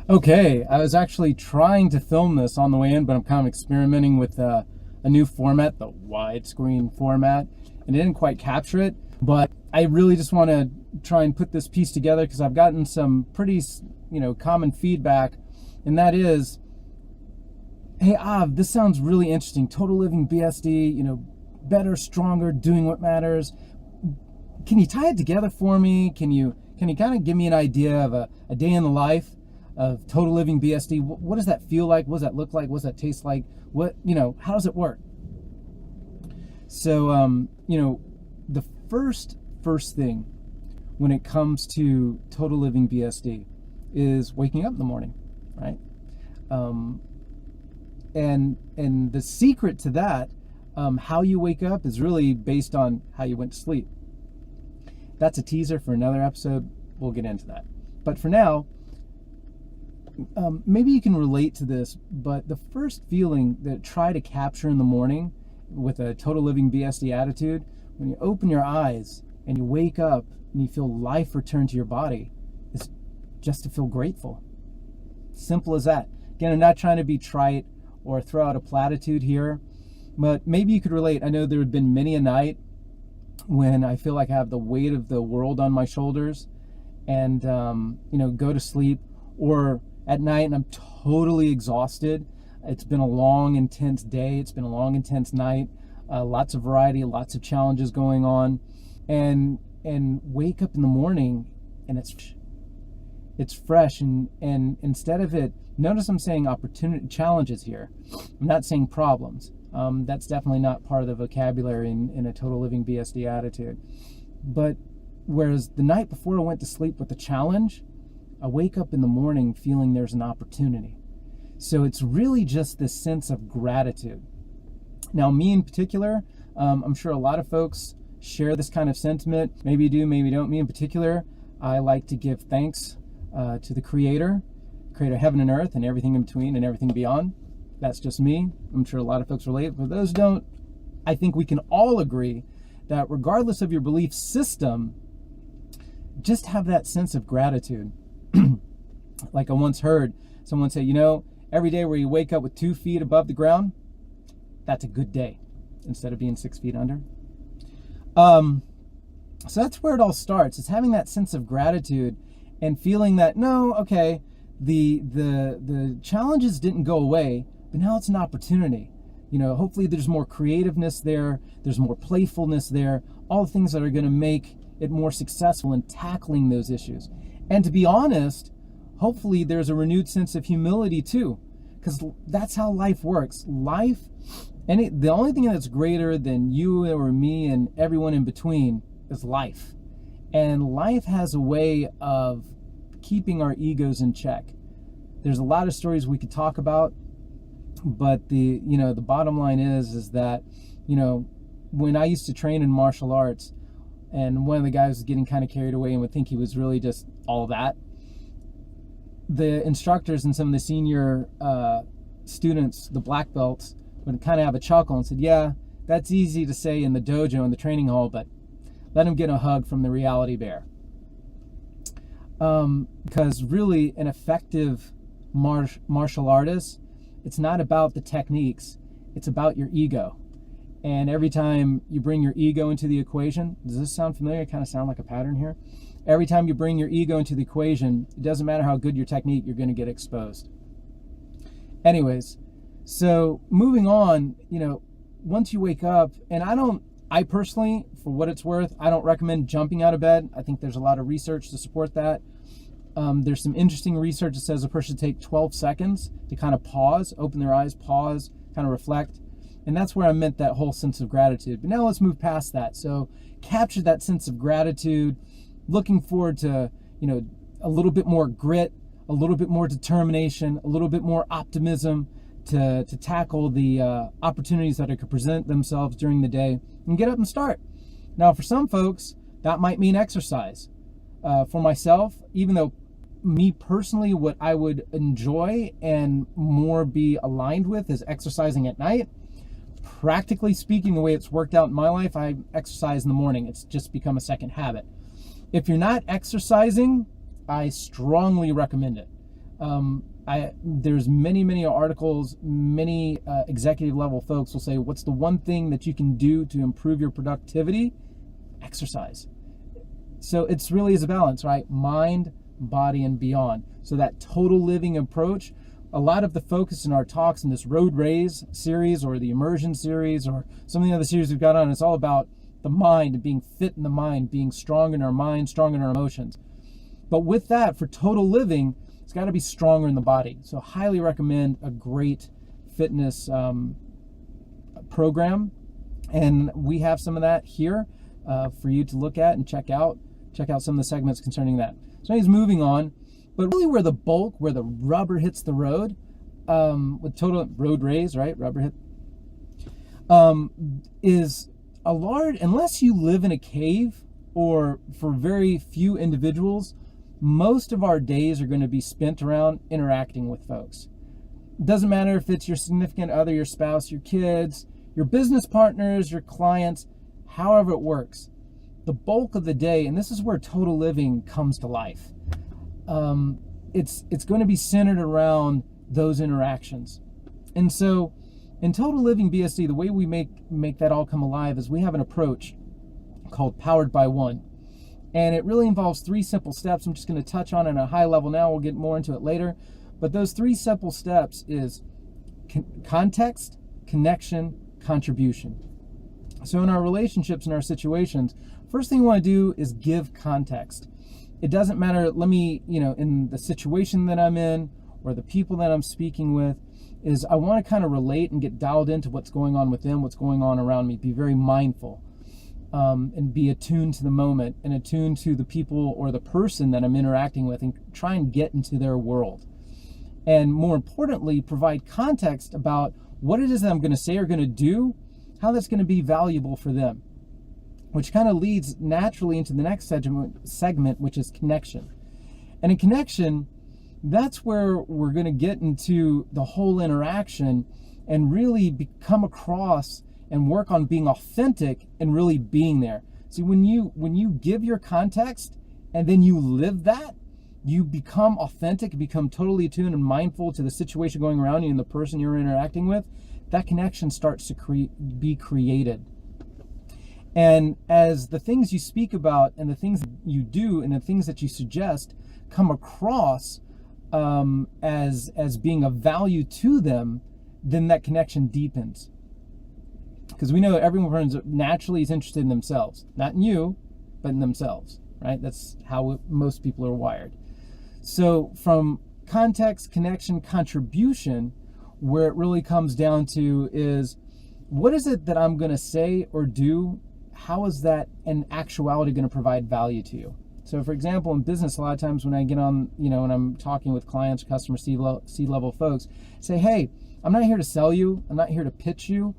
Okay, I was actually trying to film this on the way in, but I'm kind of experimenting with a new format, the widescreen format, and it didn't quite capture it. But I really just want to try and put this piece together because I've gotten some pretty, common feedback, and that is, hey, this sounds really interesting. Total Living BSD, better, stronger, doing what matters. Can you tie it together for me? Can you kind of give me an idea of a day in the life of Total Living BSD? What does that feel like? What does that look like? What does that taste like? How does it work? So, the first thing when it comes to Total Living BSD is waking up in the morning, right? And the secret to that, how you wake up, is really based on how you went to sleep. That's a teaser for another episode. We'll get into that. But for now, maybe you can relate to this, but the first feeling that try to capture in the morning with a Total Living BSD attitude, when you open your eyes and you wake up and you feel life return to your body, is just to feel grateful. Simple as that. Again, I'm not trying to be trite or throw out a platitude here, but maybe you could relate. I know there have been many a night when I feel like I have the weight of the world on my shoulders and, go to sleep, or at night and I'm totally exhausted. It's been a long, intense day. It's been a long, intense night. Lots of variety, lots of challenges going on, and wake up in the morning and it's fresh. And instead of it, notice I'm saying challenges here. I'm not saying problems. That's definitely not part of the vocabulary in a Total Living BSD attitude. But whereas the night before I went to sleep with the challenge, I wake up in the morning feeling there's an opportunity. So it's really just this sense of gratitude. Now, me in particular, I'm sure a lot of folks share this kind of sentiment. Maybe you do, maybe you don't. Me in particular, I like to give thanks to the Creator of heaven and earth and everything in between and everything beyond. That's just me. I'm sure a lot of folks relate. For those who don't, I think we can all agree that regardless of your belief system, just have that sense of gratitude. Like I once heard someone say, every day where you wake up with 2 feet above the ground, that's a good day, instead of being 6 feet under. So that's where it all starts. It's having that sense of gratitude and feeling that, the challenges didn't go away, but now it's an opportunity. Hopefully there's more creativeness there, there's more playfulness there, all the things that are going to make it more successful in tackling those issues. And to be honest, hopefully there's a renewed sense of humility too, because that's how life works. The only thing that's greater than you or me and everyone in between is life. And life has a way of keeping our egos in check. There's a lot of stories we could talk about, but the bottom line is that, when I used to train in martial arts, and one of the guys was getting kind of carried away and would think he was really just all that, the instructors and some of the senior students, the black belts, would kind of have a chuckle and said, yeah, that's easy to say in the dojo, in the training hall, but let him get a hug from the reality bear. Because really an effective martial artist, it's not about the techniques, it's about your ego. And every time you bring your ego into the equation, does this sound familiar? It kind of sound like a pattern here. Every time you bring your ego into the equation, it doesn't matter how good your technique, you're going to get exposed. Anyways, so moving on, once you wake up, and I personally, for what it's worth, I don't recommend jumping out of bed. I think there's a lot of research to support that. There's some interesting research that says a person should take 12 seconds to kind of pause, open their eyes, pause, kind of reflect. And that's where I meant that whole sense of gratitude. But now let's move past that. So capture that sense of gratitude, looking forward to, a little bit more grit, a little bit more determination, a little bit more optimism to tackle the opportunities that could present themselves during the day, and get up and start. Now, for some folks, that might mean exercise. For myself, even though me personally, what I would enjoy and more be aligned with is exercising at night. Practically speaking, the way it's worked out in my life, I exercise in the morning. It's just become a second habit. If you're not exercising, I strongly recommend it. There's many articles, many executive level folks will say, what's the one thing that you can do to improve your productivity? Exercise. So it's really is a balance, right? Mind, body, and beyond. So that total living approach, a lot of the focus in our talks in this Road Raise series or the Immersion series or some of the other series we've got on, it's all about the mind and being fit in the mind, being strong in our mind, strong in our emotions. But with that, for total living, it's got to be stronger in the body. So highly recommend a great fitness program. And we have some of that here for you to look at and check out. Check out some of the segments concerning that. So he's moving on. But really where the bulk, where the rubber hits the road, with total Road Raise, right? Rubber hit, is a large, unless you live in a cave, or for very few individuals, most of our days are going to be spent around interacting with folks. It doesn't matter if it's your significant other, your spouse, your kids, your business partners, your clients, however it works. The bulk of the day, and this is where total living comes to life, it's going to be centered around those interactions. And so in Total Living BSD, the way we make that all come alive is we have an approach called Powered by One. And it really involves 3 simple steps. I'm just going to touch on it at a high level now. We'll get more into it later. But those 3 simple steps is context, connection, contribution. So in our relationships and our situations, first thing we want to do is give context. It doesn't matter, in the situation that I'm in or the people that I'm speaking with, is I want to kind of relate and get dialed into what's going on with them, what's going on around me, be very mindful. And be attuned to the moment and attuned to the people or the person that I'm interacting with and try and get into their world. And more importantly, provide context about what it is that I'm going to say or going to do, how that's going to be valuable for them, which kind of leads naturally into the next segment, which is connection. And in connection, that's where we're going to get into the whole interaction and really come across and work on being authentic and really being there. See, when you give your context and then you live that, you become authentic, become totally attuned and mindful to the situation going around you and the person you're interacting with, that connection starts to be created. And as the things you speak about and the things you do and the things that you suggest come across as being of value to them, then that connection deepens. Because we know everyone naturally is interested in themselves, not in you, but in themselves, right? That's how most people are wired. So from context, connection, contribution, where it really comes down to is, what is it that I'm going to say or do? How is that in actuality going to provide value to you? So for example, in business, a lot of times when I get on, when I'm talking with clients, customers, C-level folks, say, hey, I'm not here to sell you. I'm not here to pitch you.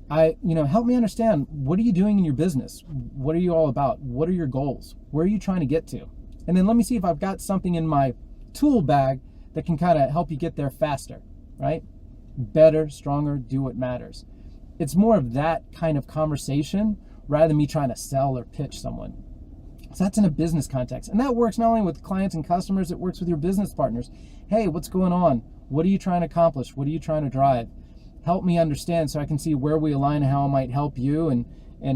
Help me understand, what are you doing in your business? What are you all about? What are your goals? Where are you trying to get to? And then let me see if I've got something in my tool bag that can kind of help you get there faster, right? Better, stronger, do what matters. It's more of that kind of conversation rather than me trying to sell or pitch someone. So that's in a business context. And that works not only with clients and customers, it works with your business partners. Hey, what's going on? What are you trying to accomplish? What are you trying to drive? Help me understand so I can see where we align and how I might help you. And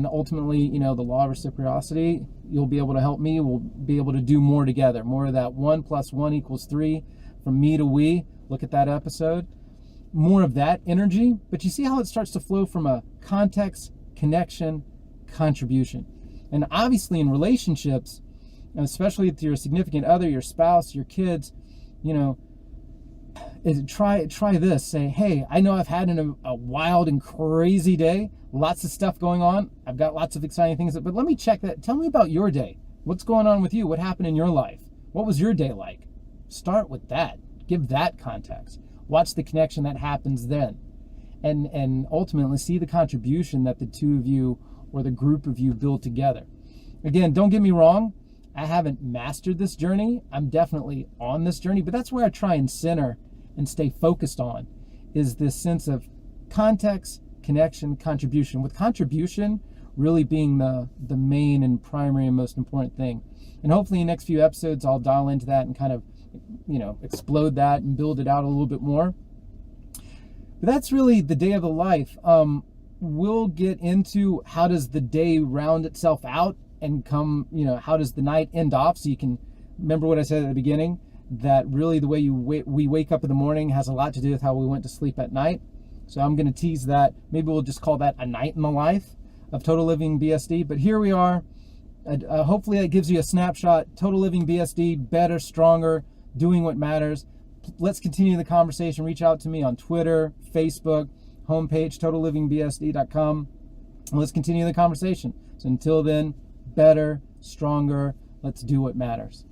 ultimately, the law of reciprocity, you'll be able to help me. We'll be able to do more together. More of that 1 + 1 = 3 from me to we. Look at that episode. More of that energy. But you see how it starts to flow from a context, connection, contribution. And obviously in relationships, especially with your significant other, your spouse, your kids, try this. Say, hey, I know I've had a wild and crazy day, lots of stuff going on. I've got lots of exciting things, but let me check that. Tell me about your day. What's going on with you? What happened in your life? What was your day like? Start with that. Give that context. Watch the connection that happens then. And ultimately see the contribution that the two of you or the group of you build together. Again, don't get me wrong. I haven't mastered this journey. I'm definitely on this journey, but that's where I try and center and stay focused on, is this sense of context, connection, contribution, with contribution really being the main and primary and most important thing. And hopefully in the next few episodes, I'll dial into that and kind of explode that and build it out a little bit more. But that's really the day of the life. We'll get into how does the day round itself out and come, how does the night end off, so you can remember what I said at the beginning, that really the way we wake up in the morning has a lot to do with how we went to sleep at night. So I'm going to tease that. Maybe we'll just call that a night in the life of Total Living BSD. But here we are. Hopefully that gives you a snapshot. Total Living BSD, better, stronger, doing what matters. Let's continue the conversation. Reach out to me on Twitter, Facebook, homepage, TotaLivingBSD.com. And let's continue the conversation. So until then, better, stronger, let's do what matters.